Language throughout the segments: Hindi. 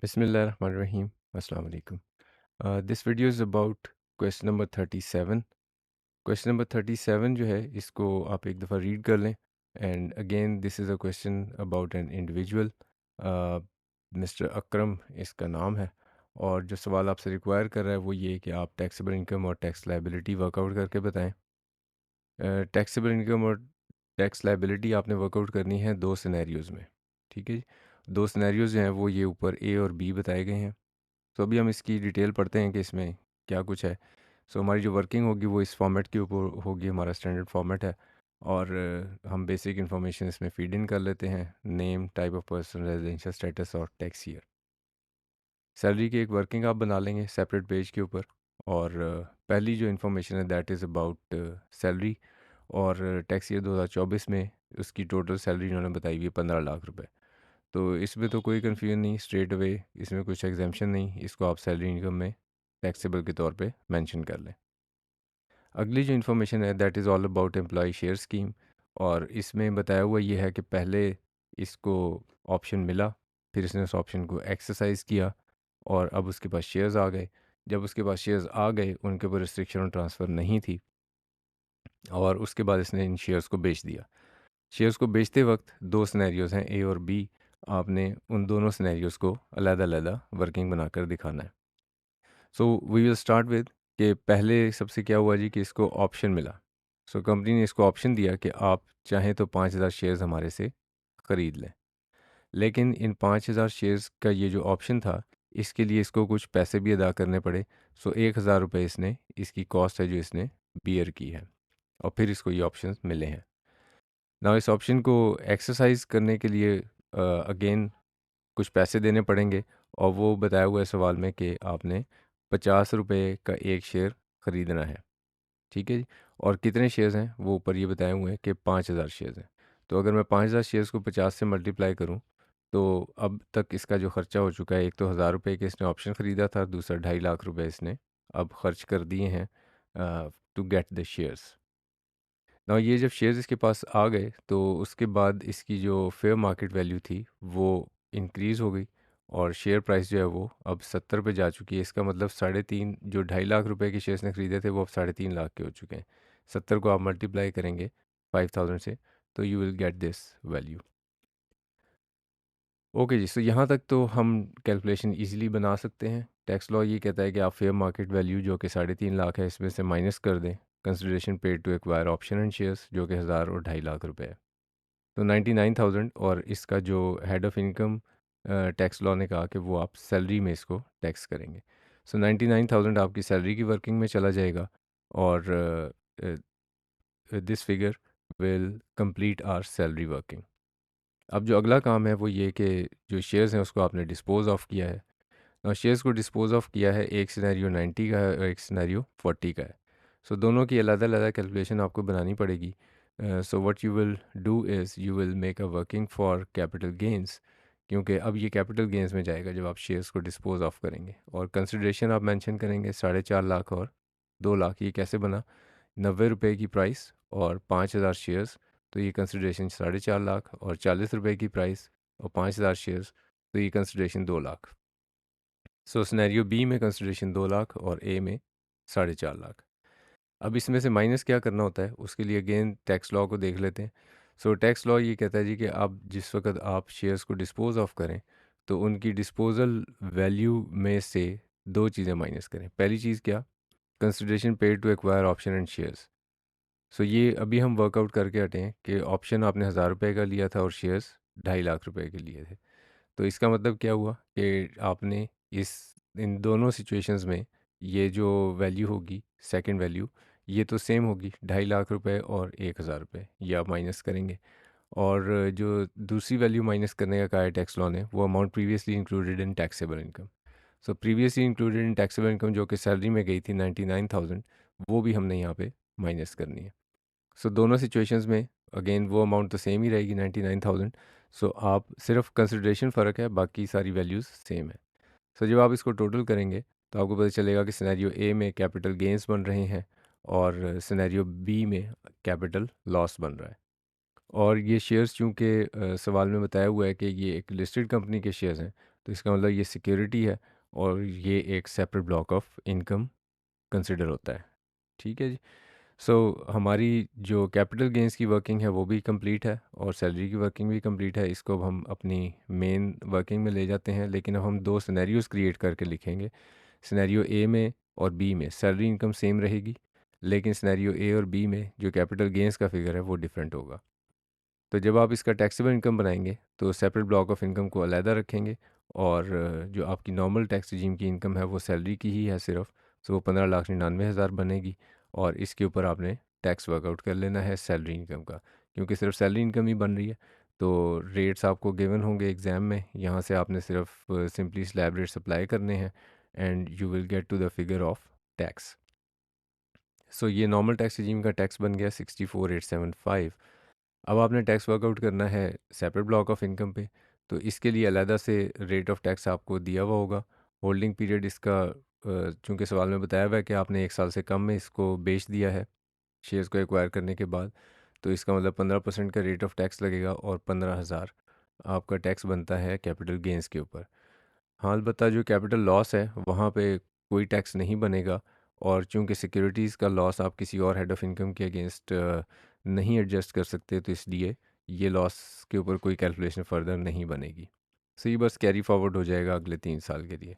Bismillahirrahmanirrahim. Assalamu alaikum. This video is about question number 37. Question number 37 जो है इसको आप एक दफ़ा रीड कर लें. And again this is a question about an individual. Mister Akram इसका नाम है. और जो सवाल आपसे रिक्वायर कर रहा है वो ये है कि आप टैक्सेबल इनकम और टैक्स लायबिलिटी वर्कआउट करके बताएं. टैक्सेबल इनकम और टैक्स लायबिलिटी आपने वर्कआउट करनी है दो सिनेरियोज़ में. ठीक है जी. दो सिनेरियोज़ जो हैं वो ये ऊपर ए और बी बताए गए हैं. तो अभी हम इसकी डिटेल पढ़ते हैं कि इसमें क्या कुछ है. सो हमारी जो वर्किंग होगी वो इस फॉर्मेट के ऊपर होगी. हमारा स्टैंडर्ड फॉर्मेट है. और हम बेसिक इन्फॉर्मेशन इसमें फीड इन कर लेते हैं. Name, type of person, residential status और टैक्स ईयर. सैलरी की एक वर्किंग आप बना लेंगे सेपरेट पेज के ऊपर. और पहली जो इन्फॉर्मेशन है दैट इज़ अबाउट सैलरी. और टैक्स ईयर 2024 में उसकी टोटल सैलरी इन्होंने बताई हुई है 15 लाख रुपए. तो इसमें तो कोई कन्फ्यूजन नहीं, स्ट्रेट अवे इसमें कुछ एग्जामेशन नहीं. इसको आप सैलरी इनकम में टैक्सेबल के तौर पे मेंशन कर लें. अगली जो इन्फॉर्मेशन है that is all about employee share scheme. और इसमें बताया हुआ ये है कि पहले इसको ऑप्शन मिला, फिर इसने उस ऑप्शन को एक्सरसाइज किया और अब उसके पास शेयर्स आ गए. जब उसके पास शेयर्स आ गए उनके ऊपर रिस्ट्रिक्शन और ट्रांसफ़र नहीं थी और उसके बाद इसने इन शेयर्स को बेच दिया. शेयर्स को बेचते वक्त दो सिनेरियोज़ हैं ए और बी. आपने उन दोनों सिनेरियोज़ को अलग-अलग वर्किंग बनाकर दिखाना है. So we will start with कि पहले सबसे क्या हुआ जी कि इसको ऑप्शन मिला. सो कंपनी ने इसको ऑप्शन दिया कि आप चाहें तो 5,000 शेयर्स हमारे से ख़रीद लें. लेकिन इन 5,000 शेयर्स का ये जो ऑप्शन था इसके लिए इसको कुछ पैसे भी अदा करने पड़े. सो 1,000 रुपये इसने इसकी कॉस्ट है जो इसने बियर की है. और फिर इसको ये ऑप्शंस मिले हैं. ना इस ऑप्शन को एक्सरसाइज करने के लिए अगेन कुछ पैसे देने पड़ेंगे. और वो बताया हुआ है सवाल में कि आपने 50 रुपये का एक शेयर ख़रीदना है. ठीक है जी. और कितने शेयर्स हैं वो ऊपर ये बताए हुए हैं कि 5,000 शेयर्स हैं. तो अगर मैं 5,000 शेयर्स को 50 से मल्टीप्लाई करूं तो अब तक इसका जो ख़र्चा हो चुका है, एक तो 1,000 रुपये के इसने ऑप्शन ख़रीदा था, दूसरा 2.5 लाख रुपए इसने अब ख़र्च कर दिए हैं टू गेट द शेयर्स. ना ये जब शेयर्स इसके पास आ गए तो उसके बाद इसकी जो फेयर मार्केट वैल्यू थी वो इंक्रीज़ हो गई. और शेयर प्राइस जो है वो अब 70 पे जा चुकी है. इसका मतलब 3.5 जो 2.5 लाख रुपए के शेयर्स ने ख़रीदे थे वो अब 3.5 लाख के हो चुके हैं. 70 को आप मल्टीप्लाई करेंगे 5,000 से तो you will get this value. Okay जी. सो यहाँ तक तो हम कैलकुलेशन इजीली बना सकते हैं. टैक्स लॉ ये कहता है कि आप फेयर मार्केट वैल्यू जो कि 3.5 लाख है इसमें से माइनस कर दें consideration paid to acquire option and shares जो कि 1,000 और 2.5 लाख रुपए है. तो 99,000. और इसका जो head of income tax law ने कहा कि वो आप सैलरी में इसको टैक्स करेंगे. सो 99,000 आपकी सैलरी की वर्किंग में चला जाएगा. और this figure will complete our salary working. अब जो अगला काम है वो ये कि जो शेयर्स हैं उसको आपने डिस्पोज़ ऑफ किया है. और शेयर्स को डिस्पोज़ ऑफ किया है, एक सिनेरियो 90 का है और एक सिनेरियो 40 का है. सो दोनों की अलग-अलग कैलकुलेशन आपको बनानी पड़ेगी. So what you will do is you will make a working for capital gains. क्योंकि अब ये कैपिटल गेन्स में जाएगा जब आप शेयर्स को डिस्पोज़ ऑफ करेंगे. और कंसिडरेशन आप मेंशन करेंगे 4.5 लाख और 2 लाख. ये कैसे बना? 90 रुपए की प्राइस और 5,000 शेयर्स. तो ये कंसिडरेशन 4.5 लाख. और 40 रुपए की प्राइस और 5,000 शेयर्स. तो ये कंसिडरेशन 2 लाख. सो सिनेरियो बी में कंसिडरेशन 2 लाख और ए में 4.5 लाख. अब इसमें से माइनस क्या करना होता है उसके लिए अगेन टैक्स लॉ को देख लेते हैं. सो टैक्स लॉ ये कहता है जी कि आप जिस वक्त आप शेयर्स को डिस्पोज ऑफ करें तो उनकी डिस्पोजल वैल्यू में से दो चीज़ें माइनस करें. पहली चीज़ क्या? Consideration paid to acquire option and shares. So ये अभी हम वर्कआउट करके हटे हैं कि ऑप्शन आपने 1,000 रुपये का लिया था और शेयर्स 2.5 लाख रुपए के लिए थे. तो इसका मतलब क्या हुआ कि आपने इस इन दोनों सिचुएशंस में ये जो वैल्यू होगी सेकंड वैल्यू ये तो सेम होगी 2.5 लाख रुपए और 1,000 रुपये. ये आप माइनस करेंगे. और जो दूसरी वैल्यू माइनस करने का कहा है टैक्स लॉ ने वो amount previously included in taxable income. So previously included in taxable income जो कि सैलरी में गई थी 99,000 वो भी हमने यहाँ पे माइनस करनी है. सो दोनों सिचुएशंस में अगेन वो अमाउंट तो सेम ही रहेगी 99,000. सो आप सिर्फ कंसिडरेशन फ़र्क है, बाकी सारी वैल्यूज़ सेम है. सो जब आप इसको टोटल करेंगे तो आपको पता चलेगा कि सिनेरियो ए में कैपिटल गेंस बन रहे हैं और सिनेरियो बी में कैपिटल लॉस बन रहा है. और ये शेयर्स चूँकि सवाल में बताया हुआ है कि ये एक लिस्टेड कंपनी के शेयर्स हैं तो इसका मतलब ये सिक्योरिटी है और ये एक separate block of income consider होता है। ठीक है जी। सो हमारी जो कैपिटल गेंस की वर्किंग है वो भी कंप्लीट है और सैलरी की वर्किंग भी कंप्लीट है। इसको अब हम अपनी मेन वर्किंग में ले जाते हैं, लेकिन अब हम दो सिनेरियोज़ क्रिएट करके लिखेंगे। सिनेरियो ए में और बी में सैलरी इनकम सेम रहेगी, लेकिन सिनेरियो ए और बी में जो कैपिटल गेंस का फिगर है वो डिफरेंट होगा। तो जब आप इसका टैक्सेबल इनकम बनाएंगे तो सेपरेट ब्लॉक ऑफ इनकम को अलहदा रखेंगे और जो आपकी नॉर्मल टैक्स रिजीम की इनकम है वो सैलरी की ही है सिर्फ, तो वो 15,99,000 बनेगी और इसके ऊपर आपने टैक्स वर्कआउट कर लेना है सैलरी इनकम का, क्योंकि सिर्फ सैलरी इनकम ही बन रही है। तो रेट्स आपको गिवन होंगे एग्ज़ाम में, यहाँ से आपने सिर्फ सिंपली स्लैब रेट्स अप्लाई करने हैं and you will get to the figure of tax. So ये नॉर्मल टैक्स रिजीम का टैक्स बन गया 64,875। अब आपने टैक्स वर्कआउट करना है सेपरेट ब्लॉक ऑफ इनकम पे, तो इसके लिए अलहदा से रेट ऑफ टैक्स आपको दिया हुआ होगा। होल्डिंग पीरियड इसका चूँकि सवाल में बताया हुआ है कि आपने 1 साल से कम में इसको बेच दिया है शेयर्स को एक्वायर करने के बाद, तो इसका मतलब 15% का रेट ऑफ टैक्स लगेगा और 15,000 आपका टैक्स बनता है कैपिटल गेंस के ऊपर। हाँ, अलबत्ता जो कैपिटल लॉस है वहाँ पे कोई टैक्स नहीं बनेगा और चूँकि सिक्योरिटीज़ का लॉस आप किसी और हेड ऑफ़ इनकम के अगेंस्ट नहीं एडजस्ट कर सकते, तो इसलिए ये लॉस के ऊपर कोई कैलकुलेशन फ़र्दर नहीं बनेगी। सो ये बस कैरी फॉरवर्ड हो जाएगा अगले 3 साल के लिए।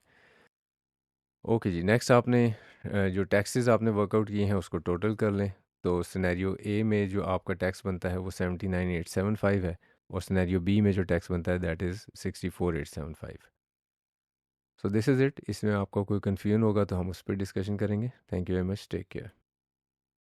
ओके जी, नेक्स्ट आपने जो टैक्सेस आपने वर्कआउट किए हैं उसको टोटल कर लें। तो सिनेरियो ए में जो आपका टैक्स बनता है वो 79,875 है और सिनेरियो बी में जो टैक्स बनता है that is 64,875। So this is it. इसमें आपका कोई कन्फ्यूजन होगा तो हम उस पर डिस्कशन करेंगे। Thank you very much, take care.